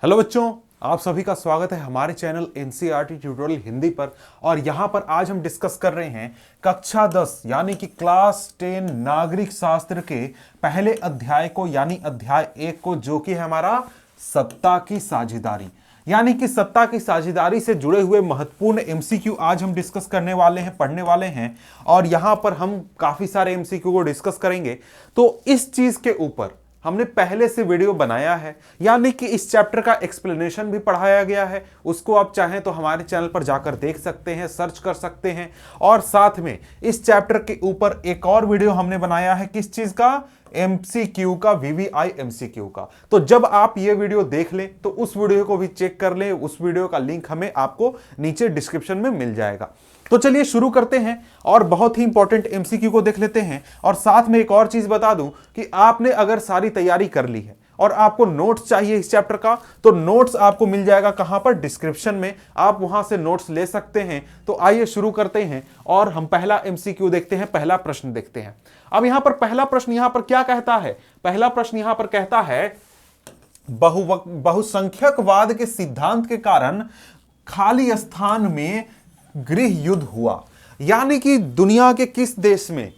Hello बच्चों, आप सभी का स्वागत है हमारे चैनल एनसीईआरटी ट्यूटोरियल हिंदी पर। और यहां पर आज हम डिस्कस कर रहे हैं कक्षा 10 यानी कि क्लास 10 नागरिक शास्त्र के पहले अध्याय को यानी अध्याय 1 को, जो कि है हमारा सत्ता की साझेदारी। यानी कि सत्ता की साझेदारी से जुड़े हुए महत्वपूर्ण एमसीक्यू आज हम डिस्कस करने वाले हैं, पढ़ने वाले हैं। और यहां पर हम काफी सारे एमसीक्यू को डिस्कस करेंगे। तो इस चीज के ऊपर हमने पहले से वीडियो बनाया है, यानी कि इस चैप्टर का एक्सप्लेनेशन भी पढ़ाया गया है। उसको आप चाहें तो हमारे चैनल पर जाकर देख सकते हैं, सर्च कर सकते हैं। और साथ में इस चैप्टर के ऊपर एक और वीडियो हमने बनाया है, किस चीज का? एमसीक्यू का, वीवीआई एमसीक्यू का। तो जब आप ये वीडियो देख लें तो उस वीडियो को भी चेक कर लें। उस वीडियो का लिंक हमें आपको नीचे डिस्क्रिप्शन में मिल जाएगा। तो चलिए शुरू करते हैं और बहुत ही इंपॉर्टेंट एमसीक्यू को देख लेते हैं। और साथ में एक और चीज बता दूं कि आपने अगर सारी तैयारी कर ली है और आपको नोट्स चाहिए इस चैप्टर का, तो नोट्स आपको मिल जाएगा कहां पर? डिस्क्रिप्शन में। आप वहां से नोट्स ले सकते हैं। तो आइए शुरू करते हैं और हम पहला एमसीक्यू देखते हैं, पहला प्रश्न देखते हैं। अब यहां पर पहला प्रश्न यहां पर क्या कहता है? पहला प्रश्न यहां पर कहता है, बहुसंख्यकवाद के सिद्धांत के कारण खाली स्थान में गृह युद्ध हुआ। यानी कि दुनिया के किस देश में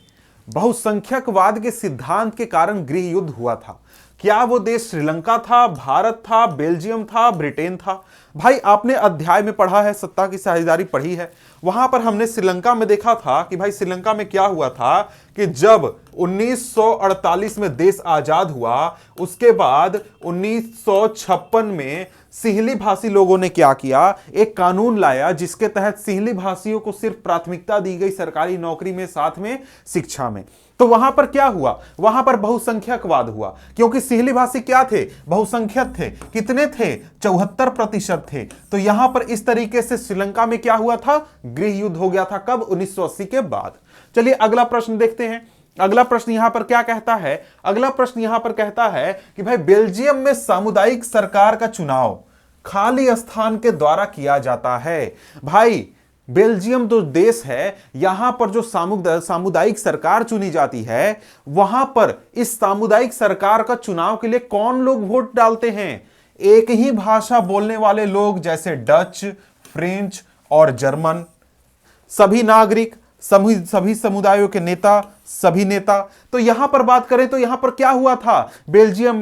बहुसंख्यकवाद के सिद्धांत के कारण गृह युद्ध हुआ था? क्या वो देश श्रीलंका था, भारत था, बेल्जियम था, ब्रिटेन था? भाई आपने अध्याय में पढ़ा है, सत्ता की साझेदारी पढ़ी है। वहां पर हमने श्रीलंका में देखा था कि भाई श्रीलंका में क्या हुआ था कि जब 1948 में देश आजाद हुआ, उसके बाद 1956 में सिंहली भाषी लोगों ने क्या किया? एक कानून लाया जिसके तहत सिंहली भाषियों को सिर्फ प्राथमिकता दी गई सरकारी नौकरी में, साथ में शिक्षा में। तो वहां पर क्या हुआ? वहां पर बहुसंख्यकवाद हुआ, क्योंकि सिंहली भाषी क्या थे? बहुसंख्यक थे। कितने थे? 74% थे। तो यहां पर इस तरीके से श्रीलंका में क्या हुआ था? गृह युद्ध हो गया था। कब? 1980 के बाद। चलिए अगला प्रश्न देखते हैं। अगला प्रश्न यहां पर क्या कहता है? अगला प्रश्न यहां पर कहता है कि भाई बेल्जियम में सामुदायिक सरकार का चुनाव खाली स्थान के द्वारा किया जाता है। भाई बेल्जियम जो देश है, यहां पर जो सामुदायिक सरकार चुनी जाती है, वहां पर इस सामुदायिक सरकार का चुनाव के लिए कौन लोग वोट डालते हैं? एक ही भाषा बोलने वाले लोग, जैसे डच, फ्रेंच और जर्मन। सभी नागरिक, सभी समुदायों के नेता, सभी नेता। तो यहां पर बात करें तो यहां पर क्या हुआ था? बेल्जियम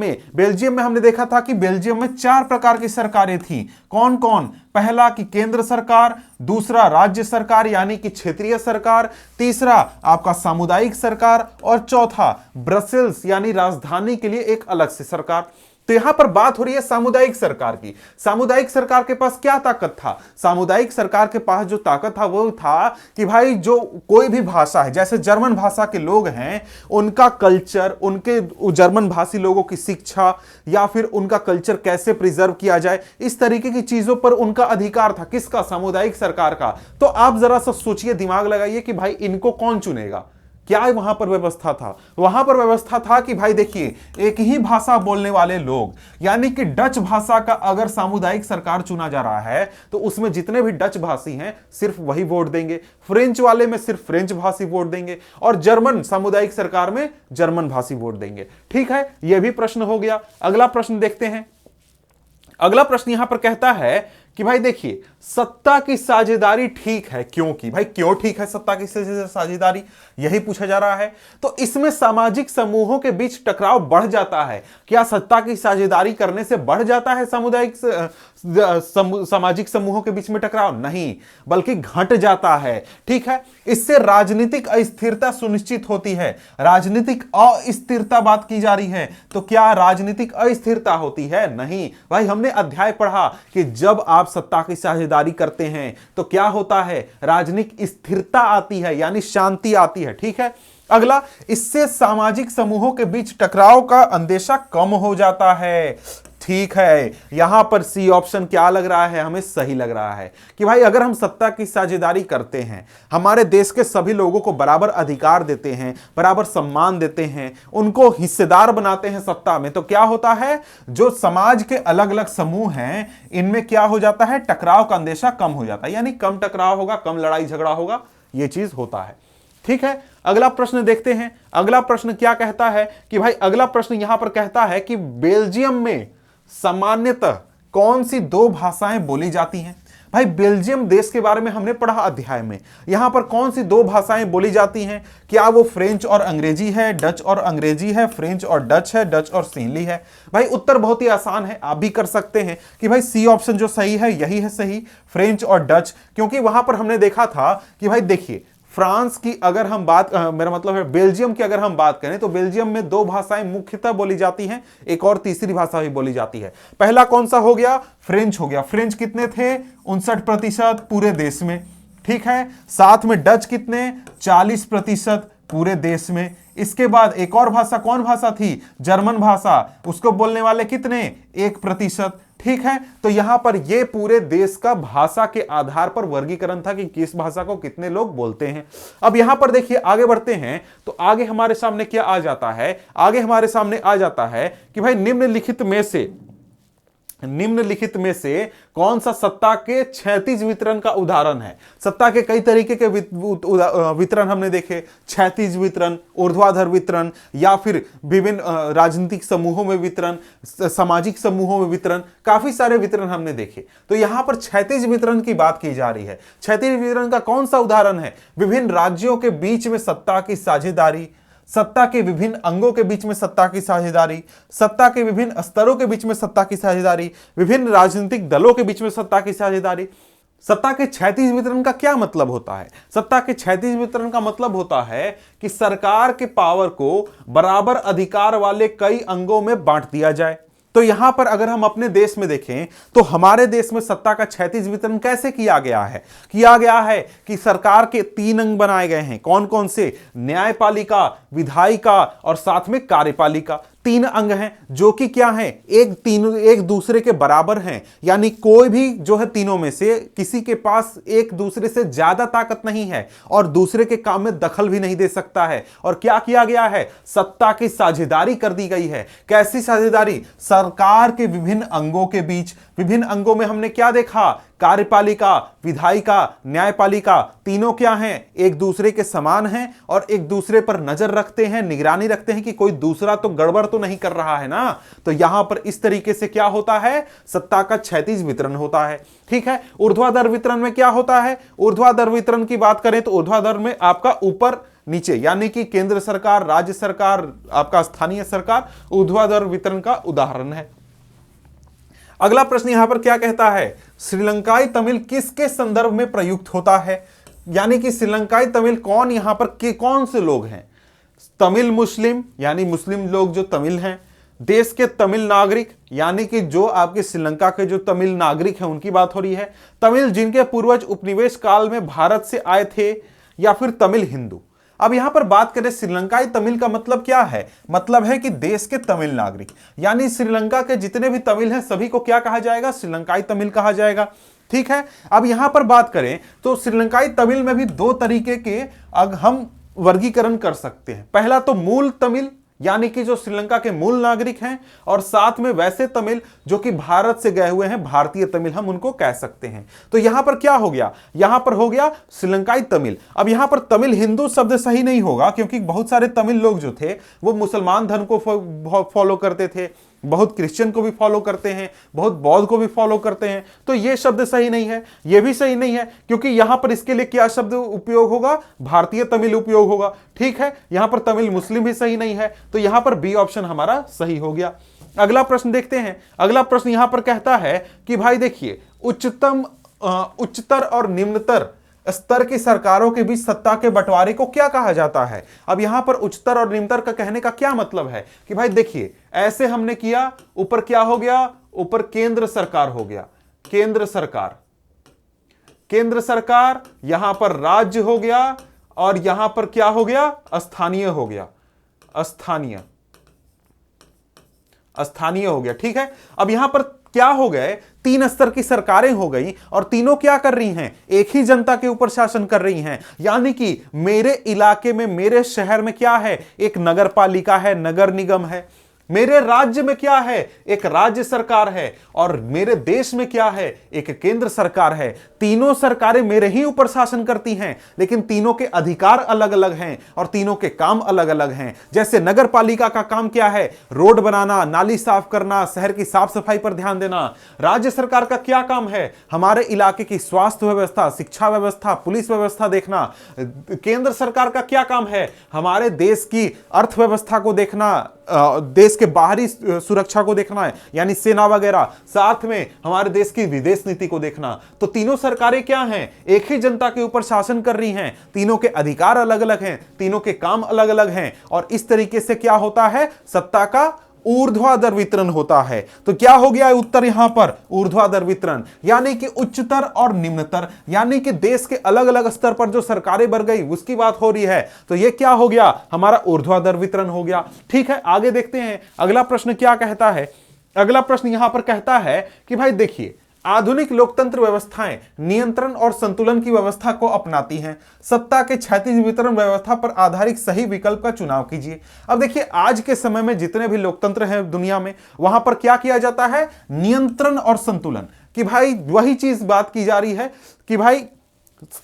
में हमने देखा था कि बेल्जियम में 4 प्रकार की सरकारें थी। कौन कौन? पहला कि केंद्र सरकार, दूसरा राज्य सरकार यानी कि क्षेत्रीय सरकार, तीसरा आपका सामुदायिक सरकार, और चौथा ब्रसेल्स यानी राजधानी के लिए एक अलग से सरकार। तो यहां पर बात हो रही है सामुदायिक सरकार की। सामुदायिक सरकार के पास क्या ताकत था? सामुदायिक सरकार के पास जो ताकत था वो था कि भाई जो कोई भी भाषा है, जैसे जर्मन भाषा के लोग हैं, उनका कल्चर, उनके जर्मन भाषी लोगों की शिक्षा या फिर उनका कल्चर कैसे प्रिजर्व किया जाए, इस तरीके की चीजों पर उनका अधिकार था। किसका? सामुदायिक सरकार का। तो आप जरा सा सोचिए, दिमाग लगाइए कि भाई इनको कौन चुनेगा? क्या वहां पर व्यवस्था था? वहां पर व्यवस्था था कि भाई देखिए, एक ही भाषा बोलने वाले लोग, यानी कि डच भाषा का अगर सामुदायिक सरकार चुना जा रहा है तो उसमें जितने भी डच भाषी हैं सिर्फ वही वोट देंगे। फ्रेंच वाले में सिर्फ फ्रेंच भाषी वोट देंगे, और जर्मन सामुदायिक सरकार में जर्मन भाषी वोट देंगे। ठीक है, यह भी प्रश्न हो गया। अगला प्रश्न देखते हैं। अगला प्रश्न यहां पर कहता है कि भाई देखिए, सत्ता की साझेदारी ठीक है क्योंकि? भाई क्यों ठीक है सत्ता की साझेदारी, यही पूछा जा रहा है। तो इसमें सामाजिक समूहों के बीच टकराव बढ़ जाता है। क्या सत्ता की साझेदारी करने से बढ़ जाता है सामाजिक समूहों के बीच में टकराव? नहीं, बल्कि घट जाता है। ठीक है, इससे राजनीतिक अस्थिरता सुनिश्चित होती है। राजनीतिक अस्थिरता बात की जा रही है, तो क्या राजनीतिक अस्थिरता होती है? नहीं भाई, हमने अध्याय पढ़ा कि जब आप सत्ता की साझेदारी करते हैं तो क्या होता है? राजनीतिक स्थिरता आती है, यानी शांति आती है। ठीक है, अगला, इससे सामाजिक समूहों के बीच टकराव का अंदेशा कम हो जाता है। ठीक है, यहां पर सी ऑप्शन क्या लग रहा है? हमें सही लग रहा है कि भाई अगर हम सत्ता की साझेदारी करते हैं, हमारे देश के सभी लोगों को बराबर अधिकार देते हैं, बराबर सम्मान देते हैं, उनको हिस्सेदार बनाते हैं सत्ता में, तो क्या होता है? जो समाज के अलग अलग समूह हैं, इनमें क्या हो जाता है? टकराव का अंदेशा कम हो जाता है, यानी कम टकराव होगा, कम लड़ाई झगड़ा होगा, यह चीज होता है। ठीक है, अगला प्रश्न देखते हैं। अगला प्रश्न क्या कहता है कि भाई, अगला प्रश्न यहां पर कहता है कि बेल्जियम में सामान्यतः कौन सी दो भाषाएं बोली जाती हैं? भाई बेल्जियम देश के बारे में हमने पढ़ा अध्याय में। यहां पर कौन सी दो भाषाएं बोली जाती हैं? क्या वो फ्रेंच और अंग्रेजी है, डच और अंग्रेजी है, फ्रेंच और डच है, डच और सिंहली है? भाई उत्तर बहुत ही आसान है, आप भी कर सकते हैं कि भाई सी ऑप्शन जो सही है यही है सही, फ्रेंच और डच। क्योंकि वहां पर हमने देखा था कि भाई देखिए फ्रांस की अगर हम बात मेरा मतलब है बेल्जियम की अगर हम बात करें तो बेल्जियम में दो भाषाएं मुख्यतः बोली जाती हैं, एक और तीसरी भाषा भी बोली जाती है। पहला कौन सा हो गया? फ्रेंच हो गया। फ्रेंच कितने थे? 59% पूरे देश में, ठीक है। साथ में डच कितने? 40% पूरे देश में। इसके बाद एक और भाषा, कौन भाषा थी? जर्मन भाषा, उसको बोलने वाले कितने? 1%, ठीक है। तो यहां पर ये पूरे देश का भाषा के आधार पर वर्गीकरण था कि किस भाषा को कितने लोग बोलते हैं। अब यहां पर देखिए आगे बढ़ते हैं तो आगे हमारे सामने क्या आ जाता है? आगे हमारे सामने आ जाता है कि भाई निम्नलिखित में से कौन सा सत्ता के क्षैतिज वितरण का उदाहरण है? सत्ता के कई तरीके के वितरण हमने देखे, क्षैतिज वितरण, ऊर्ध्वाधर वितरण, या फिर विभिन्न राजनीतिक समूहों में वितरण, सामाजिक समूहों में वितरण, काफी सारे वितरण हमने देखे। तो यहां पर क्षैतिज वितरण की बात की जा रही है। क्षैतिज वितरण का कौन सा उदाहरण है? विभिन्न राज्यों के बीच में सत्ता की साझेदारी, सत्ता के विभिन्न अंगों के बीच में सत्ता की साझेदारी, सत्ता के विभिन्न स्तरों के बीच में सत्ता की साझेदारी, विभिन्न राजनीतिक दलों के बीच में सत्ता की साझेदारी। सत्ता के क्षैतिज वितरण का क्या मतलब होता है? सत्ता के क्षैतिज वितरण का मतलब होता है कि सरकार के पावर को बराबर अधिकार वाले कई अंगों में बांट दिया जाए। तो यहां पर अगर हम अपने देश में देखें तो हमारे देश में सत्ता का क्षैतिज वितरण कैसे किया गया है? किया गया है कि सरकार के 3 अंग बनाए गए हैं। कौन कौन से? न्यायपालिका, विधायिका और साथ में कार्यपालिका। 3 अंग हैं जो कि क्या हैं? एक दूसरे के बराबर हैं, यानी कोई भी जो है तीनों में से किसी के पास एक दूसरे से ज्यादा ताकत नहीं है और दूसरे के काम में दखल भी नहीं दे सकता है। और क्या किया गया है? सत्ता की साझेदारी कर दी गई है। कैसी साझेदारी? सरकार के विभिन्न अंगों के बीच। विभिन्न अंगों में हमने क्या देखा? कार्यपालिका, विधायिका, न्यायपालिका, तीनों क्या हैं? एक दूसरे के समान हैं और एक दूसरे पर नजर रखते हैं, निगरानी रखते हैं कि कोई दूसरा तो गड़बड़ तो नहीं कर रहा है ना। तो यहां पर इस तरीके से क्या होता है? सत्ता का क्षैतिज वितरण होता है, ठीक है। ऊर्ध्वाधर वितरण में क्या होता है? ऊर्ध्वाधर वितरण की बात करें तो ऊर्ध्वाधर में आपका ऊपर नीचे, यानी कि केंद्र सरकार, राज्य सरकार, आपका स्थानीय सरकार ऊर्ध्वाधर वितरण का उदाहरण है। अगला प्रश्न यहां पर क्या कहता है? श्रीलंकाई तमिल किसके संदर्भ में प्रयुक्त होता है? यानी कि श्रीलंकाई तमिल कौन, यहां पर कौन से लोग हैं? तमिल मुस्लिम, यानी मुस्लिम लोग जो तमिल हैं। देश के तमिल नागरिक, यानी कि जो आपके श्रीलंका के जो तमिल नागरिक हैं उनकी बात हो रही है। तमिल जिनके पूर्वज उपनिवेश काल में भारत से आए थे, या फिर तमिल हिंदू। अब यहां पर बात करें श्रीलंकाई तमिल का मतलब क्या है? मतलब है कि देश के तमिल नागरिक, यानी श्रीलंका के जितने भी तमिल हैं सभी को क्या कहा जाएगा? श्रीलंकाई तमिल कहा जाएगा, ठीक है। अब यहां पर बात करें तो श्रीलंकाई तमिल में भी 2 तरीके के हम वर्गीकरण कर सकते हैं। पहला तो मूल तमिल, यानी कि जो श्रीलंका के मूल नागरिक हैं, और साथ में वैसे तमिल जो कि भारत से गए हुए हैं, भारतीय तमिल हम उनको कह सकते हैं। तो यहां पर क्या हो गया? यहां पर हो गया श्रीलंकाई तमिल। अब यहां पर तमिल हिंदू शब्द सही नहीं होगा, क्योंकि बहुत सारे तमिल लोग जो थे वो मुसलमान धर्म को फॉलो करते थे, बहुत क्रिश्चियन को भी फॉलो करते हैं, बहुत बौद्ध को भी फॉलो करते हैं। तो ये शब्द सही नहीं है, ये भी सही नहीं है, क्योंकि यहां पर इसके लिए क्या शब्द उपयोग होगा? भारतीय तमिल उपयोग होगा, ठीक है। यहां पर तमिल मुस्लिम भी सही नहीं है, तो यहां पर बी ऑप्शन हमारा सही हो गया। अगला प्रश्न देखते हैं। अगला प्रश्न यहां पर कहता है कि भाई देखिए उच्चतर और निम्नतर स्तर की सरकारों के बीच सत्ता के बंटवारे को क्या कहा जाता है? अब यहां पर उच्चतर और निम्नतर का कहने का क्या मतलब है कि भाई देखिए ऐसे हमने किया, ऊपर क्या हो गया? ऊपर केंद्र सरकार हो गया, केंद्र सरकार, यहां पर राज्य हो गया, और यहां पर क्या हो गया? स्थानीय हो गया, स्थानीय हो गया, ठीक है। अब यहां पर क्या हो गए? 3 स्तर की सरकारें हो गई, और तीनों क्या कर रही हैं? एक ही जनता के ऊपर शासन कर रही हैं। यानी कि मेरे इलाके में, मेरे शहर में क्या है? एक नगर पालिका है, नगर निगम है। मेरे राज्य में क्या है, एक राज्य सरकार है, और मेरे देश में क्या है, एक केंद्र सरकार है। तीनों सरकारें मेरे ही ऊपर शासन करती हैं, लेकिन तीनों के अधिकार अलग अलग हैं और तीनों के काम अलग अलग हैं। जैसे नगर पालिका का काम क्या है, रोड बनाना, नाली साफ करना, शहर की साफ सफाई पर ध्यान देना। राज्य सरकार का क्या काम है, हमारे इलाके की स्वास्थ्य व्यवस्था, शिक्षा व्यवस्था, पुलिस व्यवस्था देखना। केंद्र सरकार का क्या काम है, हमारे देश की अर्थव्यवस्था को देखना, देश के बाहरी सुरक्षा को देखना है, यानी सेना वगैरह, साथ में हमारे देश की विदेश नीति को देखना। तो तीनों सरकारें क्या हैं, एक ही जनता के ऊपर शासन कर रही हैं, तीनों के अधिकार अलग अलग हैं, तीनों के काम अलग अलग हैं, और इस तरीके से क्या होता है, सत्ता का ऊर्ध्वाधर वितरण होता है। तो क्या हो गया उत्तर यहां पर, ऊर्ध्वाधर वितरण, यानी कि उच्चतर और निम्नतर, यानी कि देश के अलग अलग स्तर पर जो सरकारें बढ़ गई उसकी बात हो रही है। तो ये क्या हो गया, हमारा ऊर्ध्वाधर वितरण हो गया। ठीक है, आगे देखते हैं अगला प्रश्न क्या कहता है। अगला प्रश्न यहां पर कहता है कि भाई देखिए, आधुनिक लोकतंत्र व्यवस्थाएं नियंत्रण और संतुलन की व्यवस्था को अपनाती हैं। सत्ता के क्षैतिज वितरण व्यवस्था पर आधारित सही विकल्प का चुनाव कीजिए। अब देखिए, आज के समय में जितने भी लोकतंत्र हैं दुनिया में, वहां पर क्या किया जाता है, नियंत्रण और संतुलन, कि भाई वही चीज बात की जा रही है कि भाई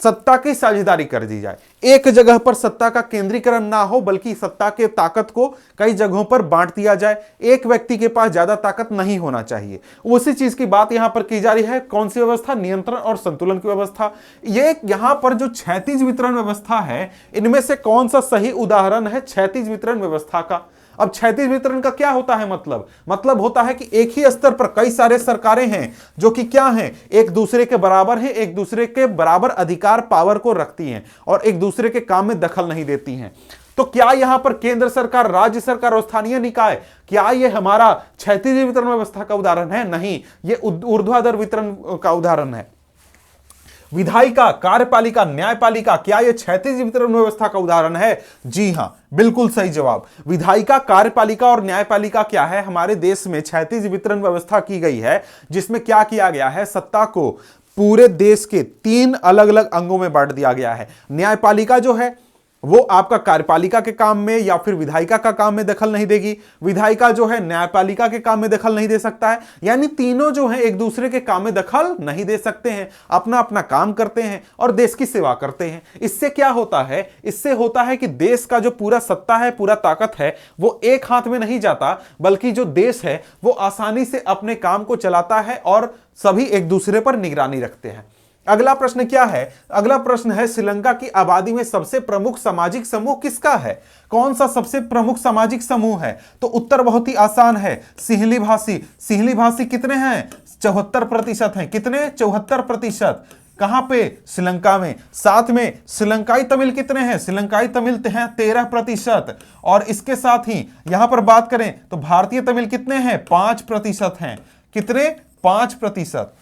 सत्ता की साझेदारी कर दी जाए, एक जगह पर सत्ता का केंद्रीकरण ना हो, बल्कि सत्ता के ताकत को कई जगहों पर बांट दिया जाए। एक व्यक्ति के पास ज्यादा ताकत नहीं होना चाहिए। उसी चीज की बात यहां पर की जा रही है। कौन सी व्यवस्था, नियंत्रण और संतुलन की व्यवस्था। ये यहां पर जो क्षैतिज वितरण व्यवस्था है, इनमें से कौन सा सही उदाहरण है क्षैतिज वितरण व्यवस्था का। अब क्षैतिज वितरण का क्या होता है, मतलब होता है कि एक ही स्तर पर कई सारे सरकारें हैं जो कि क्या हैं, एक दूसरे के बराबर हैं, एक दूसरे के बराबर अधिकार पावर को रखती हैं और एक दूसरे के काम में दखल नहीं देती हैं। तो क्या यहां पर केंद्र सरकार, राज्य सरकार और स्थानीय निकाय, क्या ये हमारा क्षैतिज वितरण व्यवस्था का उदाहरण है? नहीं, ये ऊर्ध्वाधर वितरण का उदाहरण है। विधायिका, कार्यपालिका, न्यायपालिका, क्या यह क्षैतिज वितरण व्यवस्था का उदाहरण है? जी हां, बिल्कुल सही जवाब। विधायिका, कार्यपालिका और न्यायपालिका क्या है, हमारे देश में क्षैतिज वितरण व्यवस्था की गई है, जिसमें क्या किया गया है, सत्ता को पूरे देश के 3 अलग अलग अंगों में बांट दिया गया है। न्यायपालिका जो है वो आपका कार्यपालिका के काम में या फिर विधायिका का काम में दखल नहीं देगी, विधायिका जो है न्यायपालिका के काम में दखल नहीं दे सकता है, यानी तीनों जो है एक दूसरे के काम में दखल नहीं दे सकते हैं, अपना अपना काम करते हैं और देश की सेवा करते हैं। इससे क्या होता है, इससे होता है कि देश का जो पूरा सत्ता है, पूरा ताकत है, वो एक हाथ में नहीं जाता, बल्कि जो देश है वो आसानी से अपने काम को चलाता है और सभी एक दूसरे पर निगरानी रखते हैं। अगला प्रश्न क्या है, अगला प्रश्न है, श्रीलंका की आबादी में सबसे प्रमुख सामाजिक समूह किसका है? कौन सा सबसे प्रमुख सामाजिक समूह है? तो उत्तर बहुत ही आसान है, सिंहली भाषी। सिंहली भाषी कितने हैं? 74% हैं। कितने? 74%। कहां पे? श्रीलंका में। साथ में श्रीलंकाई तमिल कितने हैं? श्रीलंकाई तमिल हैं 13%। और इसके साथ ही यहां पर बात करें तो भारतीय तमिल कितने हैं? 5% हैं। कितने? 5%।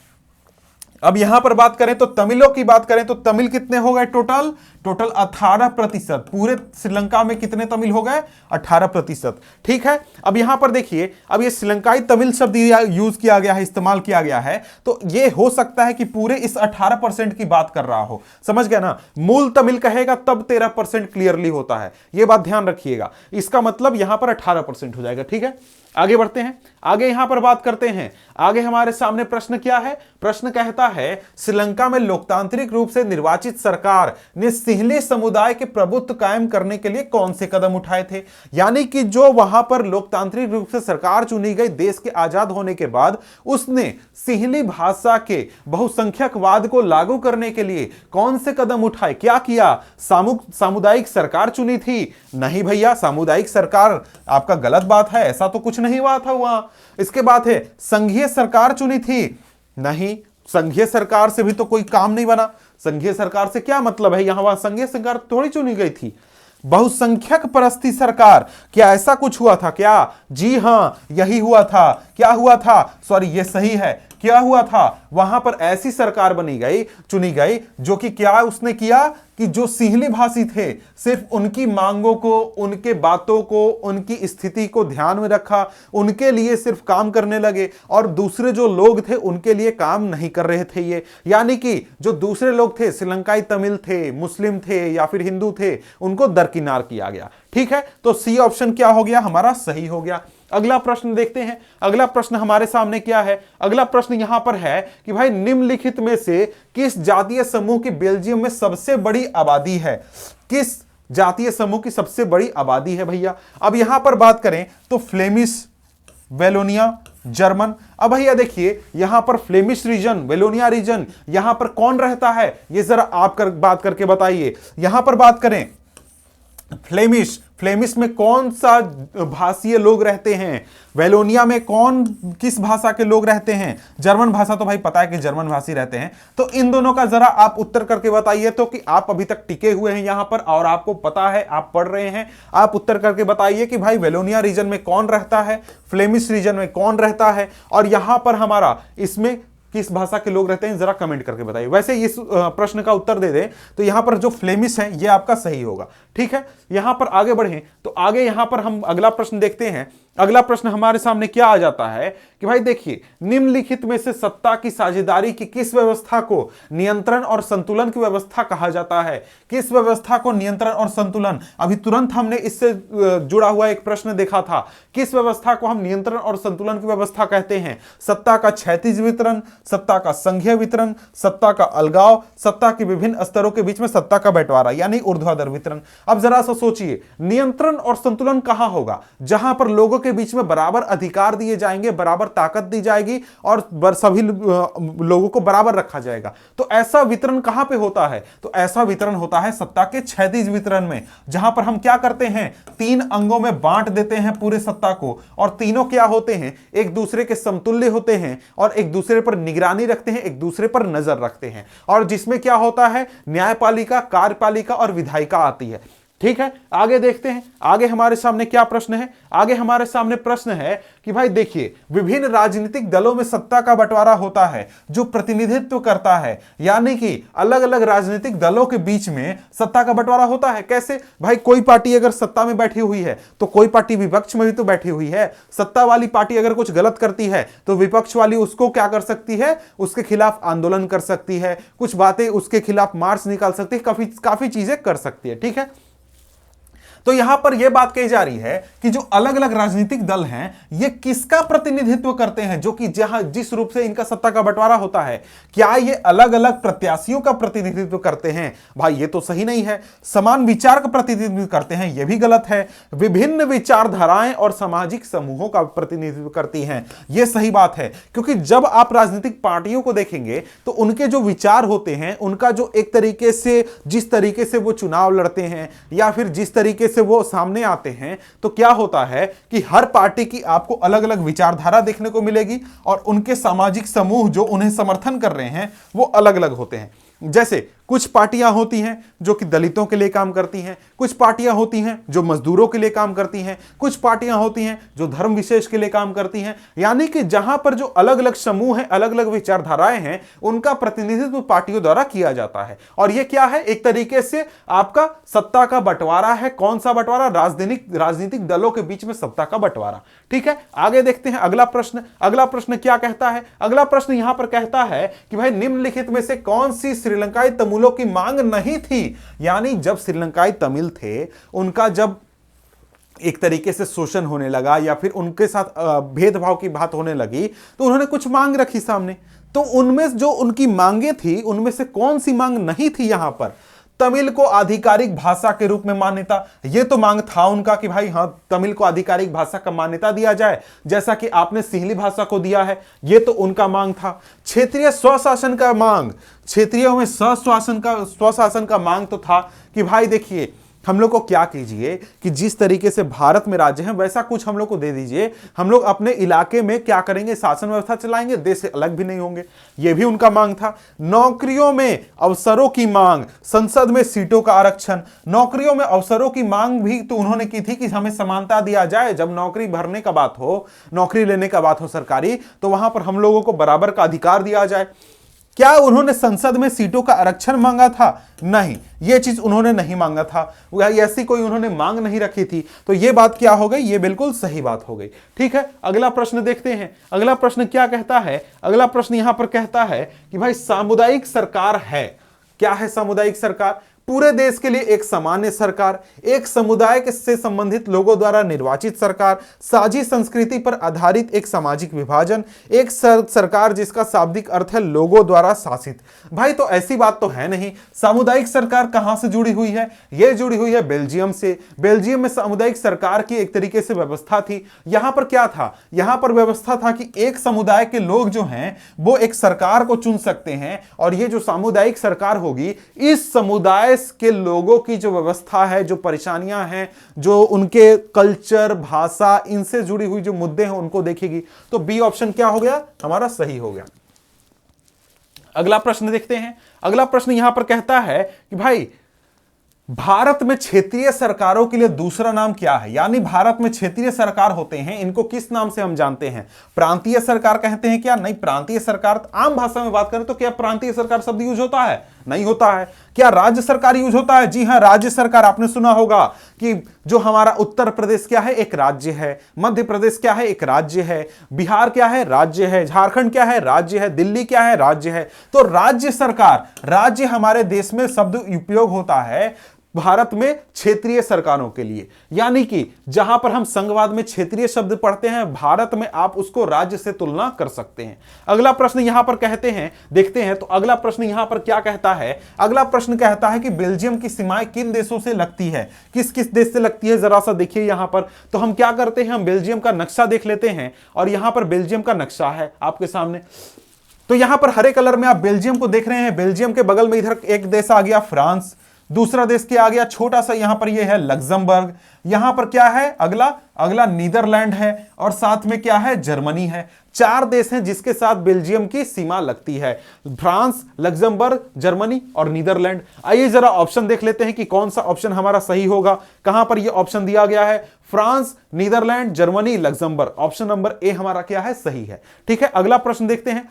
अब यहां पर बात करें तो तमिलों की बात करें तो तमिल कितने हो गए? टोटल 18%। पूरे श्रीलंका में कितने तमिल हो गए? 18%। ठीक है, अब यहां पर देखिए, अब ये श्रीलंकाई तमिल शब्द यूज किया गया है, इस्तेमाल किया गया है, तो ये हो सकता है कि पूरे इस 18% की बात कर रहा हो। समझ गए ना? मूल तमिल कहेगा तब 13% क्लियरली होता है, यह बात ध्यान रखिएगा। इसका मतलब यहां पर 18% हो जाएगा। ठीक है, आगे बढ़ते हैं, आगे यहां पर बात करते हैं। आगे हमारे सामने प्रश्न क्या है? प्रश्न कहता है, श्रीलंका में लोकतांत्रिक रूप से निर्वाचित सरकार ने सिंहली समुदाय के प्रभुत्व कायम करने के लिए कौन से कदम उठाए थे? यानी कि जो वहां पर लोकतांत्रिक रूप से सरकार चुनी गई देश के आजाद होने के बाद, उसने सिंहली भाषा के बहुसंख्यकवाद को लागू करने के लिए कौन से कदम उठाए? क्या किया? सामुदायिक सरकार चुनी थी? नहीं भैया, सामुदायिक सरकार आपका गलत बात है, ऐसा तो कुछ नहीं हुआ था वहां। इसके बाद है, संघीय सरकार चुनी थी? नहीं, संघीय सरकार से भी तो कोई काम नहीं बना। संघीय सरकार से क्या मतलब है? यहां वहां संघीय सरकार थोड़ी चुनी गई थी। बहुसंख्यक परस्ती सरकार, क्या ऐसा कुछ हुआ था क्या? जी हां, यही हुआ था। क्या हुआ था? सॉरी, ये सही है। क्या हुआ था? वहां पर ऐसी सरकार बनी गई, चुनी गई, जो कि क्या उसने किया कि जो सिंहली भाषी थे, सिर्फ उनकी मांगों को, उनके बातों को, उनकी स्थिति को ध्यान में रखा, उनके लिए सिर्फ काम करने लगे और दूसरे जो लोग थे उनके लिए काम नहीं कर रहे थे ये। यानी कि जो दूसरे लोग थे, श्रीलंकाई तमिल थे, मुस्लिम थे या फिर हिंदू थे, उनको दरकिनार किया गया। ठीक है, तो सी ऑप्शन क्या हो गया? हमारा सही हो गया। अगला प्रश्न देखते हैं। अगला प्रश्न हमारे सामने क्या है? अगला प्रश्न यहां पर है कि भाई निम्नलिखित में से किस जातीय समूह की बेल्जियम में सबसे बड़ी आबादी है? किस जातीय समूह की सबसे बड़ी आबादी है भैया? अब यहां पर बात करें तो फ्लेमिश, वेलोनिया, जर्मन। अब भैया देखिए यहां पर फ्लेमिश रीजन, वेलोनिया रीजन, यहां पर कौन रहता है ये जरा आप बात करके बताइए। यहां पर बात करें फ्लेमिश, फ्लेमिश में कौन सा भाषीय लोग रहते हैं? वेलोनिया में किस भाषा के लोग रहते हैं? जर्मन भाषा तो भाई पता है कि जर्मन भाषी रहते हैं। तो इन दोनों का जरा आप उत्तर करके बताइए, तो कि आप अभी तक टिके हुए हैं यहां पर और आपको पता है, आप पढ़ रहे हैं। आप उत्तर करके बताइए कि भाई वेलोनिया रीजन में कौन रहता है, फ्लेमिश रीजन में कौन रहता है, और यहां पर हमारा इसमें किस भाषा के लोग रहते हैं, जरा कमेंट करके बताइए। वैसे इस प्रश्न का उत्तर दे दें तो यहां पर जो फ्लेमिश है ये आपका सही होगा। ठीक है, यहां पर आगे बढ़ें तो आगे यहां पर हम अगला प्रश्न देखते हैं। अगला प्रश्न हमारे सामने क्या आ जाता है कि भाई देखिए निम्नलिखित में से सत्ता की साझेदारी की किस व्यवस्था को नियंत्रण और संतुलन की व्यवस्था कहा जाता है? किस व्यवस्था को नियंत्रण और संतुलन, अभी तुरंत हमने इससे जुड़ा हुआ एक प्रश्न देखा था। किस व्यवस्था को हम नियंत्रण और संतुलन की व्यवस्था कहते हैं? सत्ता का क्षैतिज वितरण, सत्ता का संघीय वितरण, सत्ता का अलगाव, सत्ता के विभिन्न स्तरों के बीच में सत्ता का बंटवारा यानी ऊर्ध्वाधर वितरण। अब जरा सा सोचिए, नियंत्रण और संतुलन कहां होगा? जहां पर लोगों के बीच में बराबर अधिकार दिए जाएंगे, बराबर ताकत दी जाएगी और सभी लोगों को बराबर रखा जाएगा। तो ऐसा वितरण कहां पे होता है? तो ऐसा वितरण होता है सत्ता के क्षैतिज वितरण में, जहां पर हम क्या करते हैं, 3 अंगों में बांट देते हैं पूरे सत्ता को, और तीनों क्या होते हैं, एक दूसरे के समतुल्य होते हैं और एक दूसरे पर निगरानी रखते हैं, एक दूसरे पर नजर रखते हैं, और जिसमें क्या होता है, न्यायपालिका, कार्यपालिका और विधायिका आती है। ठीक है, आगे देखते हैं। आगे हमारे सामने क्या प्रश्न है? आगे हमारे सामने प्रश्न है कि भाई देखिए विभिन्न राजनीतिक दलों में सत्ता का बंटवारा होता है जो प्रतिनिधित्व करता है, यानी कि अलग अलग राजनीतिक दलों के बीच में सत्ता का बंटवारा होता है। कैसे भाई? कोई पार्टी अगर सत्ता में बैठी हुई है तो कोई पार्टी विपक्ष में भी तो बैठी हुई है। सत्ता वाली पार्टी अगर कुछ गलत करती है तो विपक्ष वाली उसको क्या कर सकती है, उसके खिलाफ आंदोलन कर सकती है, कुछ बातें उसके खिलाफ मार्च निकाल सकती है, काफी चीजें कर सकती है। ठीक है, तो यहां पर यह बात कही जा रही है कि जो अलग अलग राजनीतिक दल हैं ये किसका प्रतिनिधित्व करते हैं, जो कि जिस रूप से इनका सत्ता का बंटवारा होता है, क्या ये अलग अलग प्रत्याशियों का प्रतिनिधित्व करते हैं? भाई ये तो सही नहीं है। समान विचार का प्रतिनिधित्व करते हैं, यह भी गलत है। विभिन्न विचारधाराएं और सामाजिक समूहों का प्रतिनिधित्व करती हैं, यह सही बात है। क्योंकि जब आप राजनीतिक पार्टियों को देखेंगे तो उनके जो विचार होते हैं, उनका जो एक तरीके से जिस तरीके से वो चुनाव लड़ते हैं या फिर जिस तरीके से वो सामने आते हैं, तो क्या होता है कि हर पार्टी की आपको अलग अलग विचारधारा देखने को मिलेगी और उनके सामाजिक समूह जो उन्हें समर्थन कर रहे हैं वो अलग अलग होते हैं। जैसे कुछ पार्टियां होती हैं जो कि दलितों के लिए काम करती हैं, कुछ पार्टियां होती हैं जो मजदूरों के लिए काम करती हैं, कुछ पार्टियां होती हैं जो धर्म विशेष के लिए काम करती हैं। यानी कि जहां पर जो अलग अलग समूह हैं, अलग अलग विचारधाराएं हैं, उनका प्रतिनिधित्व पार्टियों द्वारा किया जाता है। और यह क्या है, एक तरीके से आपका सत्ता का बंटवारा है। कौन सा बंटवारा? राजनीतिक दलों के बीच में सत्ता का बंटवारा। ठीक है, आगे देखते हैं अगला प्रश्न। अगला प्रश्न क्या कहता है? अगला प्रश्न यहां पर कहता है कि भाई निम्नलिखित में से कौन सी श्रीलंकाई तमिलों की मांग नहीं थी? यानी जब श्रीलंकाई तमिल थे, उनका जब एक तरीके से शोषण होने लगा या फिर उनके साथ भेदभाव की बात होने लगी तो उन्होंने कुछ मांग रखी सामने। तो उनमें जो उनकी मांगे थी उनमें से कौन सी मांग नहीं थी? यहां पर तमिल को आधिकारिक भाषा के रूप में मान्यता, यह तो मांग था उनका कि भाई हां तमिल को आधिकारिक भाषा का मान्यता दिया जाए, जैसा कि आपने सिंहली भाषा को दिया है। यह तो उनका मांग था। क्षेत्रीय स्वशासन का मांग, क्षेत्रीयों में स्वशासन का मांग तो था कि भाई देखिए हम लोग को क्या कीजिए कि जिस तरीके से भारत में राज्य हैं वैसा कुछ हम लोग को दे दीजिए, हम लोग अपने इलाके में क्या करेंगे, शासन व्यवस्था चलाएंगे, देश से अलग भी नहीं होंगे। यह भी उनका मांग था। नौकरियों में अवसरों की मांग, संसद में सीटों का आरक्षण, नौकरियों में अवसरों की मांग भी तो उन्होंने की थी कि हमें समानता दिया जाए। जब नौकरी भरने का बात हो, नौकरी लेने का बात हो सरकारी, तो वहां पर हम लोगों को बराबर का अधिकार दिया जाए। क्या उन्होंने संसद में सीटों का आरक्षण मांगा था? नहीं, यह चीज उन्होंने नहीं मांगा था। ऐसी कोई उन्होंने मांग नहीं रखी थी। तो यह बात क्या हो गई? यह बिल्कुल सही बात हो गई। ठीक है, अगला प्रश्न देखते हैं। अगला प्रश्न क्या कहता है? अगला प्रश्न यहां पर कहता है कि भाई सामुदायिक सरकार है। क्या है सामुदायिक सरकार? पूरे देश के लिए एक सामान्य सरकार, एक समुदाय के से संबंधित लोगों द्वारा निर्वाचित सरकार, साझी संस्कृति पर आधारित एक सामाजिक विभाजन, एक सरकार जिसका शाब्दिक अर्थ है लोगों द्वारा शासित। भाई तो ऐसी बात तो है नहीं। सामुदायिक सरकार कहां से जुड़ी हुई है? यह जुड़ी हुई है बेल्जियम से। बेल्जियम में सामुदायिक सरकार की एक तरीके से व्यवस्था थी। यहां पर क्या था? यहां पर व्यवस्था था कि एक समुदाय के लोग जो हैं वो एक सरकार को चुन सकते हैं, और ये जो सामुदायिक सरकार होगी इस समुदाय के लोगों की जो व्यवस्था है, जो परेशानियां हैं, जो उनके कल्चर, भाषा, इनसे जुड़ी हुई जो मुद्दे हैं उनको देखेगी। तो बी ऑप्शन क्या हो गया? हमारा सही हो गया। अगला प्रश्न देखते हैं। अगला प्रश्न यहां पर कहता है कि भाई भारत में क्षेत्रीय सरकारों के लिए दूसरा नाम क्या है? यानी भारत में क्षेत्रीय सरकार होते हैं, इनको किस नाम से हम जानते हैं? प्रांतीय सरकार कहते हैं क्या? नहीं, प्रांतीय सरकार आम भाषा में बात करें तो क्या प्रांतीय सरकार शब्द यूज होता है? नहीं होता है। क्या राज्य सरकार यूज होता है? जी हां, राज्य सरकार। आपने सुना होगा कि जो हमारा उत्तर प्रदेश क्या है? एक राज्य है। मध्य प्रदेश क्या है? एक राज्य है। बिहार क्या है? राज्य है। झारखंड क्या है? राज्य है। दिल्ली क्या है? राज्य है। तो राज्य सरकार, राज्य हमारे देश में शब्द उपयोग होता है भारत में क्षेत्रीय सरकारों के लिए। यानी कि जहां पर हम संघवाद में क्षेत्रीय शब्द पढ़ते हैं, भारत में आप उसको राज्य से तुलना कर सकते हैं। अगला प्रश्न यहां पर कहते हैं, देखते हैं तो अगला प्रश्न यहां पर क्या कहता है? अगला प्रश्न कहता है कि बेल्जियम की सीमाएं किन देशों से लगती है? किस किस देश से लगती है? जरा सा देखिए यहां पर। तो हम क्या करते हैं, हम बेल्जियम का नक्शा देख लेते हैं, और यहां पर बेल्जियम का नक्शा है आपके सामने। तो यहां पर हरे कलर में आप बेल्जियम को देख रहे हैं। बेल्जियम के बगल में इधर एक देश आ गया फ्रांस, दूसरा देश क्या आ गया? छोटा सा यहां पर यह है लग्जमबर्ग। यहां पर क्या है? अगला नीदरलैंड है, और साथ में क्या है? जर्मनी है। 4 देश हैं जिसके साथ बेल्जियम की सीमा लगती है, फ्रांस, लग्जमबर्ग, जर्मनी और नीदरलैंड। आइए जरा ऑप्शन देख लेते हैं कि कौन सा ऑप्शन हमारा सही होगा। कहां पर यह ऑप्शन दिया गया है? France, Netherlands, Germany, Luxembourg. Option number A हमारा क्या है? सही है। ठीक है, अगला प्रश्न देखते हैं।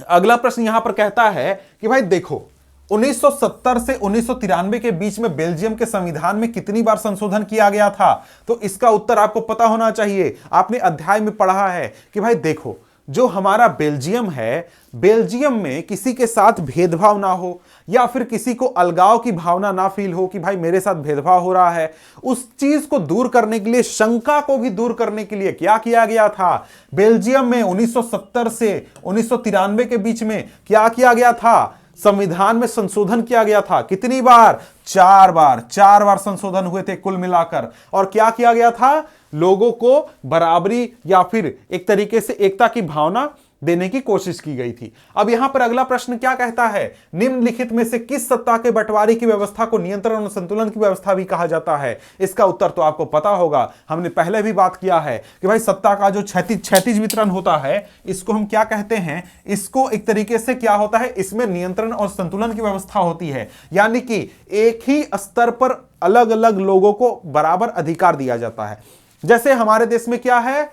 अगला प्रश्न यहां पर कहता है कि भाई देखो, 1970 से 1993 के बीच में बेल्जियम के संविधान में कितनी बार संशोधन किया गया था? तो इसका उत्तर आपको पता होना चाहिए। आपने अध्याय में पढ़ा है कि भाई देखो, जो हमारा बेल्जियम है, बेल्जियम में किसी के साथ भेदभाव ना हो, या फिर किसी को अलगाव की भावना ना फील हो कि भाई मेरे साथ भेदभाव हो रहा है, उस चीज को दूर करने के लिए, शंका को भी दूर करने के लिए क्या किया गया था? बेल्जियम में 1970 से 1993 के बीच में क्या किया गया था? संविधान में संशोधन किया गया था। कितनी बार? 4 बार। 4 बार संशोधन हुए थे कुल मिलाकर। और क्या किया गया था? लोगों को बराबरी या फिर एक तरीके से एकता की भावना देने की कोशिश की गई थी। अब यहां पर अगला प्रश्न क्या कहता है? निम्नलिखित में से किस सत्ता के बंटवारे की व्यवस्था को नियंत्रण और संतुलन की व्यवस्था भी कहा जाता है? इसका उत्तर तो आपको पता होगा, हमने पहले भी बात किया है कि भाई सत्ता का जो क्षैतिज वितरण होता है, इसको हम क्या कहते हैं? इसको एक तरीके से क्या होता है, इसमें नियंत्रण और संतुलन की व्यवस्था होती है। यानी कि एक ही स्तर पर अलग अलग लोगों को बराबर अधिकार दिया जाता है। जैसे हमारे देश में क्या है?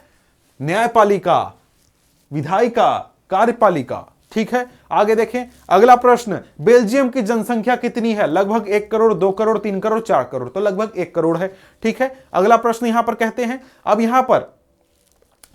न्यायपालिका, विधायिका, कार्यपालिका। ठीक है, आगे देखें। अगला प्रश्न, बेल्जियम की जनसंख्या कितनी है? लगभग 1 करोड़, 2 करोड़, 3 करोड़, 4 करोड़। तो लगभग 1 करोड़ है। ठीक है, अगला प्रश्न यहां पर कहते हैं। अब यहां पर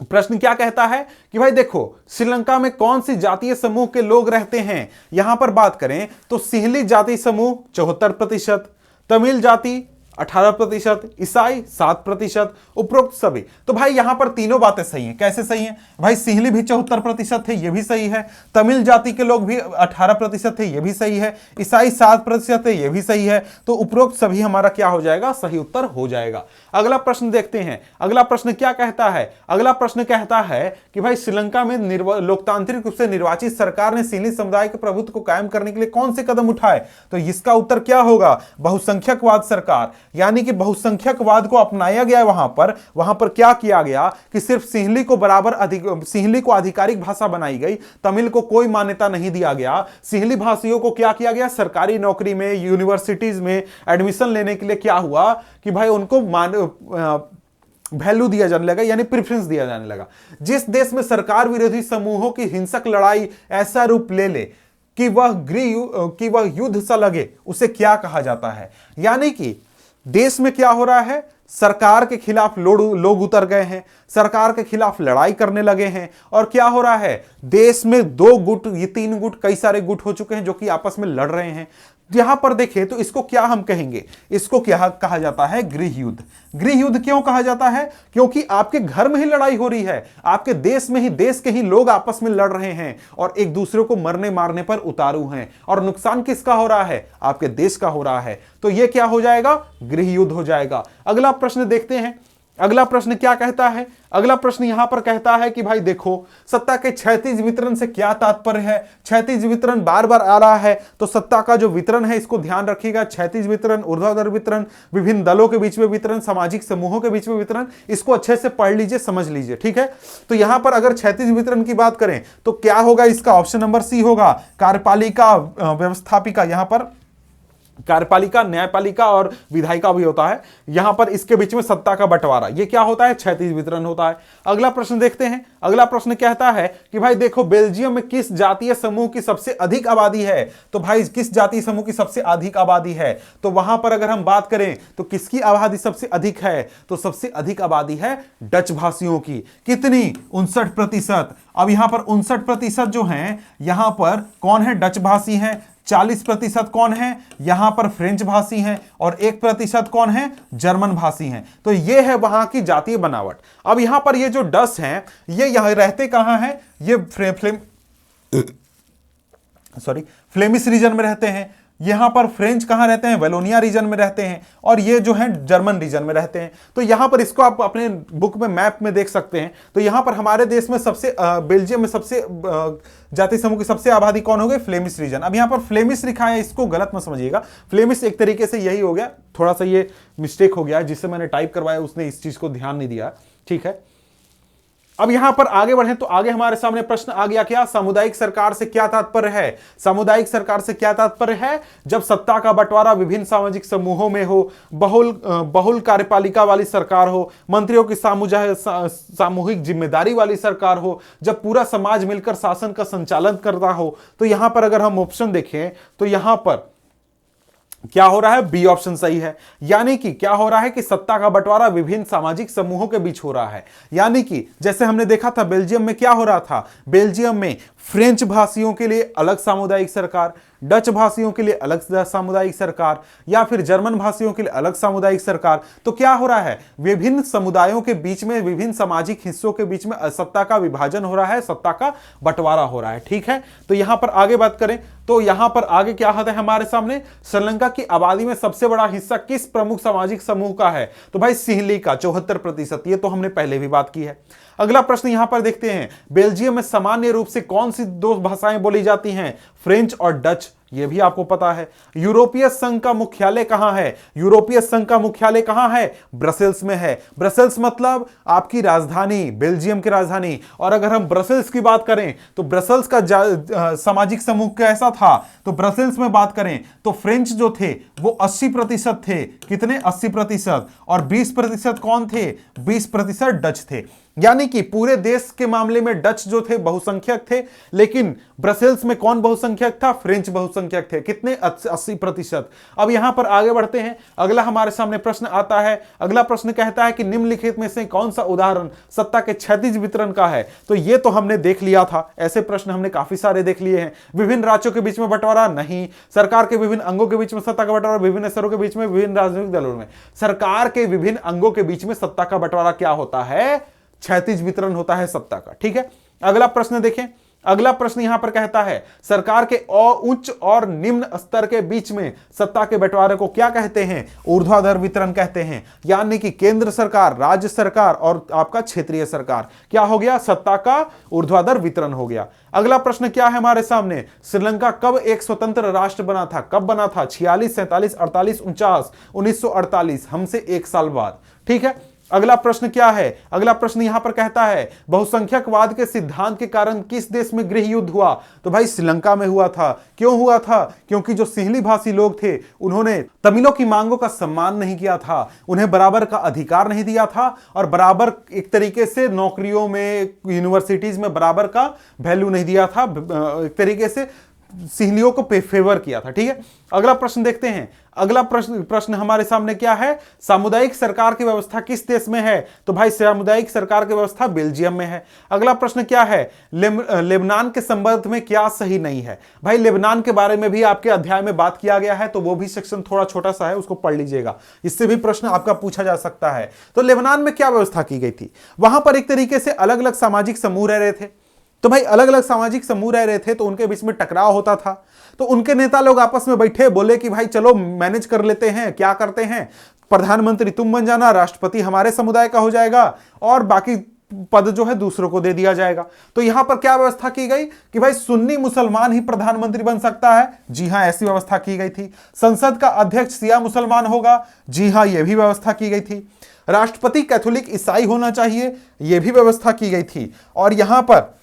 प्रश्न क्या कहता है कि भाई देखो, श्रीलंका में कौन सी जातीय समूह के लोग रहते हैं? यहां पर बात करें तो सिंहली जाति समूह 74%, तमिल जाति 18%, ईसाई 7%, उपरोक्त सभी। तो भाई यहां पर तीनों बातें सही हैं। कैसे सही हैं भाई? सिंहली भी 74% थे, यह भी सही है। तमिल जाति के लोग भी 18% थे, यह भी सही है। ईसाई 7% थे, यह भी सही है। तो उपरोक्त सभी हमारा क्या हो जाएगा? सही उत्तर हो जाएगा। अगला प्रश्न देखते हैं। अगला प्रश्न क्या कहता है? अगला प्रश्न कहता है कि भाई श्रीलंका में लोकतांत्रिक रूप से निर्वाचित सरकार ने सिंहली समुदाय के प्रभुत्व को कायम करने के लिए कौन से कदम उठाए? तो इसका उत्तर क्या होगा? बहुसंख्यकवाद सरकार, यानी कि बहुसंख्यकवाद को अपनाया गया। वहां पर क्या किया गया कि सिर्फ सिंहली को आधिकारिक भाषा बनाई गई, तमिल को कोई मान्यता नहीं दिया गया। सिंहली भाषियों को क्या किया गया? सरकारी नौकरी में, यूनिवर्सिटीज में एडमिशन लेने के लिए क्या हुआ कि भाई उनको वैल्यू दिया जाने लगा, यानी प्रेफरेंस दिया जाने लगा। जिस देश में सरकार विरोधी समूहों की हिंसक लड़ाई ऐसा रूप ले ले कि वह युद्ध सा लगे, उसे क्या कहा जाता है? यानी कि देश में क्या हो रहा है? सरकार के खिलाफ लोग उतर गए हैं, सरकार के खिलाफ लड़ाई करने लगे हैं। और क्या हो रहा है? देश में 2 गुट, ये 3 गुट, कई सारे गुट हो चुके हैं जो कि आपस में लड़ रहे हैं। यहां पर देखें तो इसको क्या हम कहेंगे, इसको क्या कहा जाता है, गृह युद्ध। गृह युद्ध क्यों कहा जाता है, क्योंकि आपके घर में ही लड़ाई हो रही है, आपके देश में ही, देश के ही लोग आपस में लड़ रहे हैं और एक दूसरे को मरने मारने पर उतारू हैं, और नुकसान किसका हो रहा है, आपके देश का हो रहा है। तो यह क्या हो जाएगा, गृह युद्ध हो जाएगा। अगला प्रश्न देखते हैं, अगला प्रश्न क्या कहता है, अगला प्रश्न यहां पर कहता है कि भाई देखो, सत्ता के क्षैतिज वितरण से क्या तात्पर्य है। क्षैतिज वितरण बार बार आ रहा है, तो सत्ता का जो वितरण है इसको ध्यान रखिएगा। क्षैतिज वितरण, ऊर्ध्वाधर वितरण, विभिन्न दलों के बीच में वितरण, सामाजिक समूहों के बीच में वितरण, इसको अच्छे से पढ़ लीजिए, समझ लीजिए, ठीक है। तो यहां पर अगर क्षैतिज वितरण की बात करें तो क्या होगा, इसका ऑप्शन नंबर सी होगा, कार्यपालिका, व्यवस्थापिका, यहां पर कार्यपालिका, न्यायपालिका और विधायिका भी होता है। यहां पर इसके बीच में सत्ता का बंटवारा, ये क्या होता है, क्षैतिज वितरण होता है। अगला प्रश्न देखते हैं, अगला प्रश्न कहता है कि भाई देखो, बेल्जियम में किस जातीय समूह की सबसे अधिक आबादी है। तो भाई किस जातीय समूह की सबसे अधिक आबादी है, तो वहां पर अगर हम बात करें तो किसकी आबादी सबसे अधिक है, तो सबसे अधिक आबादी है डच भाषियों की। कितनी, 59%। अब यहां पर 59% जो है, यहां पर कौन है, डच भाषी है। 40% कौन है, यहां पर फ्रेंच भाषी हैं, और 1% कौन है, जर्मन भाषी हैं। तो ये है वहां की जातीय बनावट। अब यहां पर ये जो डच हैं, ये यहां रहते कहां हैं, ये फ्लेमिश रीजन में रहते हैं। यहां पर फ्रेंच कहां रहते हैं, वेलोनिया रीजन में रहते हैं, और ये जो है जर्मन रीजन में रहते हैं। तो यहां पर इसको आप अपने बुक में मैप में देख सकते हैं। तो यहां पर हमारे देश में सबसे, बेल्जियम में सबसे जातीय समूह की सबसे आबादी कौन हो गई, फ्लेमिश रीजन। अब यहां पर फ्लेमिश लिखा है, इसको गलत मत समझिएगा, फ्लेमिश एक तरीके से यही हो गया, थोड़ा सा ये मिस्टेक हो गया, जिससे मैंने टाइप करवाया उसने इस चीज को ध्यान नहीं दिया, ठीक है। अब यहां पर आगे बढ़े तो आगे हमारे सामने प्रश्न आ गया, क्या सामुदायिक सरकार से क्या तात्पर्य है। सामुदायिक सरकार से क्या तात्पर्य है, जब सत्ता का बंटवारा विभिन्न सामाजिक समूहों में हो, बहुल कार्यपालिका वाली सरकार हो, मंत्रियों की सामूहिक जिम्मेदारी वाली सरकार हो, जब पूरा समाज मिलकर शासन का संचालन करता हो। तो यहां पर अगर हम ऑप्शन देखें तो यहां पर क्या हो रहा है, बी ऑप्शन सही है। यानी कि क्या हो रहा है कि सत्ता का बंटवारा विभिन्न सामाजिक समूहों के बीच हो रहा है। यानी कि जैसे हमने देखा था बेल्जियम में क्या हो रहा था, बेल्जियम में फ्रेंच भाषियों के लिए अलग सामुदायिक सरकार, डच भाषियों के लिए अलग सामुदायिक सरकार, या फिर जर्मन भाषियों के लिए अलग सामुदायिक सरकार। तो क्या हो रहा है, विभिन्न समुदायों के बीच में, विभिन्न सामाजिक हिस्सों के बीच में सत्ता का विभाजन हो रहा है, सत्ता का बंटवारा हो रहा है, ठीक है। तो यहां पर आगे बात करें तो यहां पर आगे क्या आता है हमारे सामने, श्रीलंका की आबादी में सबसे बड़ा हिस्सा किस प्रमुख सामाजिक समूह का है, तो भाई सिंहली का 74%। ये तो हमने पहले भी बात की है। अगला प्रश्न यहां पर देखते हैं, बेल्जियम में सामान्य रूप से कौन सी दो भाषाएं बोली जाती हैं, फ्रेंच और डच। ये भी आपको पता है। यूरोपीय संघ का मुख्यालय कहां है, यूरोपीय संघ का मुख्यालय कहां है, ब्रसेल्स में है। ब्रसेल्स मतलब आपकी राजधानी, बेल्जियम की राजधानी। और अगर हम ब्रसेल्स की बात करें तो ब्रसेल्स का सामाजिक समूह कैसा था, तो ब्रसेल्स में बात करें तो फ्रेंच जो थे वो 80% थे। कितने, 80%। और 20% कौन थे, 20% डच थे। यानी कि पूरे देश के मामले में डच जो थे बहुसंख्यक थे, लेकिन ब्रसेल्स में कौन बहुसंख्यक था, फ्रेंच बहुसंख्यक थे। कितने, 80%। अब यहां पर आगे बढ़ते हैं, अगला हमारे सामने प्रश्न आता है। अगला प्रश्न कहता है कि निम्नलिखित में से कौन सा उदाहरण सत्ता के क्षैतिज वितरण का है। तो ये तो हमने देख लिया था, ऐसे प्रश्न हमने काफी सारे देख लिए हैं। विभिन्न राज्यों के बीच में बंटवारा नहीं, सरकार के विभिन्न अंगों के बीच में सत्ता का बंटवारा, विभिन्न स्तरों के बीच में, विभिन्न राजनीतिक दलों में, सरकार के विभिन्न अंगों के बीच में सत्ता का बंटवारा क्या होता है, क्षैतिज वितरण होता है सत्ता का, ठीक है। अगला प्रश्न देखें, अगला प्रश्न यहां पर कहता है, सरकार के उच्च और निम्न स्तर के बीच में सत्ता के बंटवारे को क्या कहते हैं, ऊर्ध्वाधर वितरण कहते हैं। यानी कि केंद्र सरकार, राज्य सरकार और आपका क्षेत्रीय सरकार, क्या हो गया, सत्ता का ऊर्ध्वाधर वितरण हो गया। अगला प्रश्न क्या है हमारे सामने, श्रीलंका कब एक स्वतंत्र राष्ट्र बना था, कब बना था, 46, 47, 48, 49, 1948, हमसे एक साल बाद, ठीक है। अगला प्रश्न क्या है, अगला प्रश्न यहां पर कहता है, बहुसंख्यकवाद के सिद्धांत के कारण किस देश में गृह युद्ध हुआ, तो भाई श्रीलंका में हुआ था। क्यों हुआ था, क्योंकि जो सिंहली भाषी लोग थे उन्होंने तमिलों की मांगों का सम्मान नहीं किया था, उन्हें बराबर का अधिकार नहीं दिया था, और बराबर एक तरीके से नौकरियों में, यूनिवर्सिटीज में बराबर का वैल्यू नहीं दिया था। एक तरीके से सिहलियों को फेवर किया था। ठीक है, अगला प्रश्न देखते हैं। अगला प्रश्न हमारे सामने क्या है, सामुदायिक सरकार की व्यवस्था किस देश में है? तो भाई सामुदायिक सरकार की व्यवस्था बेल्जियम में है। अगला प्रश्न क्या है, लेबनान के संबंध में क्या सही नहीं है? भाई लेबनान के बारे में भी आपके अध्याय में बात किया गया है, तो वो भी सेक्शन थोड़ा छोटा सा है, उसको पढ़ लीजिएगा, इससे भी प्रश्न आपका पूछा जा सकता है। तो लेबनान में क्या व्यवस्था की गई थी? वहां पर एक तरीके से अलग अलग सामाजिक समूह रह रहे थे। तो भाई अलग अलग सामाजिक समूह रह रहे थे, तो उनके बीच में टकराव होता था। तो उनके नेता लोग आपस में बैठे, बोले कि भाई चलो मैनेज कर लेते हैं, क्या करते हैं, प्रधानमंत्री तुम बन जाना, राष्ट्रपति हमारे समुदाय का हो जाएगा, और बाकी पद जो है दूसरों को दे दिया जाएगा। तो यहां पर क्या व्यवस्था की गई कि भाई सुन्नी मुसलमान ही प्रधानमंत्री बन सकता है? जी हां, ऐसी व्यवस्था की गई थी। संसद का अध्यक्ष शिया मुसलमान होगा? जी हां, यह भी व्यवस्था की गई थी। राष्ट्रपति कैथोलिक ईसाई होना चाहिए? यह भी व्यवस्था की गई थी। और यहां पर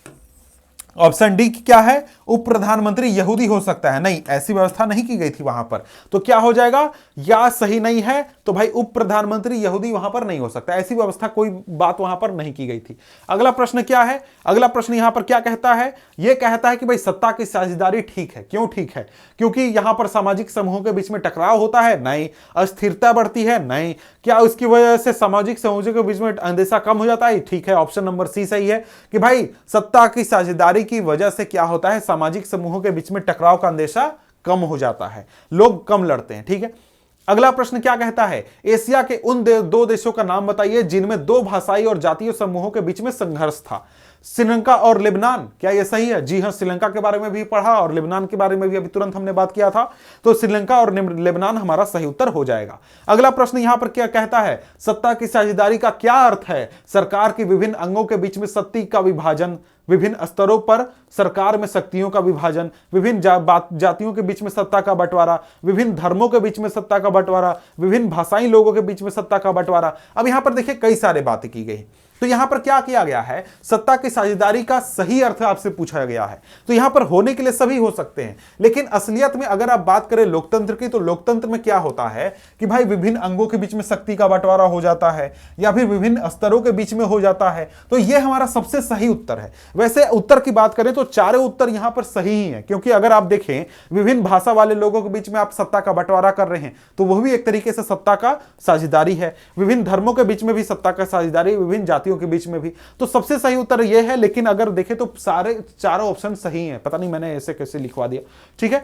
ऑप्शन डी क्या है, उप प्रधानमंत्री यहूदी हो सकता है? नहीं, ऐसी व्यवस्था नहीं की गई थी वहां पर। तो क्या हो जाएगा, या सही नहीं है, तो भाई उप प्रधानमंत्री यहूदी वहां पर नहीं हो सकता, ऐसी व्यवस्था कोई बात वहां पर नहीं की गई थी। अगला प्रश्न क्या है, अगला प्रश्न यहां पर क्या कहता है, यह कहता है कि भाई सत्ता की साझेदारी ठीक है। क्यों ठीक है? क्योंकि यहां पर सामाजिक समूहों के बीच में टकराव होता है? नहीं। अस्थिरता बढ़ती है? नहीं। क्या उसकी वजह से सामाजिक समूहों के बीच में अंदेशा कम हो जाता है? ठीक है, ऑप्शन नंबर सी सही है कि भाई सत्ता की साझेदारी की वजह से क्या होता है, सामाजिक समूहों के बीच में टकराव का अंदेशा कम हो जाता है, लोग कम लड़ते हैं। ठीक है, अगला प्रश्न क्या कहता है, एशिया के उन दो देशों का नाम बताइए जिनमें दो भाषाई और जातीय समूहों के बीच में संघर्ष था। श्रीलंका और लेबनान, क्या यह सही है? जी हां, श्रीलंका के बारे में भी पढ़ा और लेबनान के बारे में भी अभी तुरंत हमने बात किया था, तो श्रीलंका और लेबनान हमारा सही उत्तर हो जाएगा। अगला प्रश्न यहां पर क्या कहता है, सत्ता की साझेदारी का क्या अर्थ है? सरकार के विभिन्न अंगों के बीच में शक्ति का विभाजन, विभिन्न स्तरों पर सरकार में शक्तियों का विभाजन, विभिन्न जातियों के बीच में सत्ता का बंटवारा, विभिन्न धर्मों के बीच में सत्ता का बंटवारा, विभिन्न भाषाई लोगों के बीच में सत्ता का बंटवारा। अब यहां पर देखिए कई सारे बातें की गई। तो यहां पर क्या किया गया है, सत्ता की साझेदारी का सही अर्थ आपसे पूछा गया है। तो यहां पर होने के लिए सभी हो सकते हैं, लेकिन असलियत में अगर आप बात करें लोकतंत्र की, तो लोकतंत्र में क्या होता है कि भाई विभिन्न अंगों के बीच में शक्ति का बंटवारा हो जाता है, या फिर विभिन्न स्तरों के बीच में हो जाता है। तो यह हमारा सबसे सही उत्तर है। वैसे उत्तर की बात करें तो चारों उत्तर यहां पर सही ही है, क्योंकि अगर आप देखें विभिन्न भाषा वाले लोगों के बीच में आप सत्ता का बंटवारा कर रहे हैं, तो वह भी एक तरीके से सत्ता का साझेदारी है। विभिन्न धर्मों के बीच में भी सत्ता का साझेदारी, विभिन्न जातियों के बीच में भी। तो सबसे सही उत्तर यह है, लेकिन अगर देखें तो सारे चारों ऑप्शन सही हैं। पता नहीं मैंने ऐसे कैसे लिखवा दिया। ठीक है,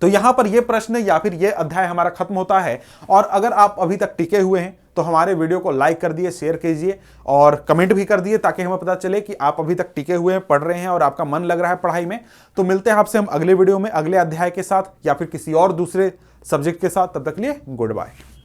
तो यहां पर यह प्रश्न या फिर यह अध्याय हमारा खत्म होता है। और अगर आप अभी तक टिके हुए हैं तो हमारे वीडियो को लाइक कर दिए, शेयर कीजिए और कमेंट भी कर दिए, ताकि हमें पता चले कि आप अभी तक टिके हुए हैं, पढ़ रहे हैं और आपका मन लग रहा है पढ़ाई में। तो मिलते हैं आपसे हम अगले वीडियो में अगले अध्याय के साथ, या फिर किसी और दूसरे सब्जेक्ट के साथ। तब तक के लिए गुड बाय।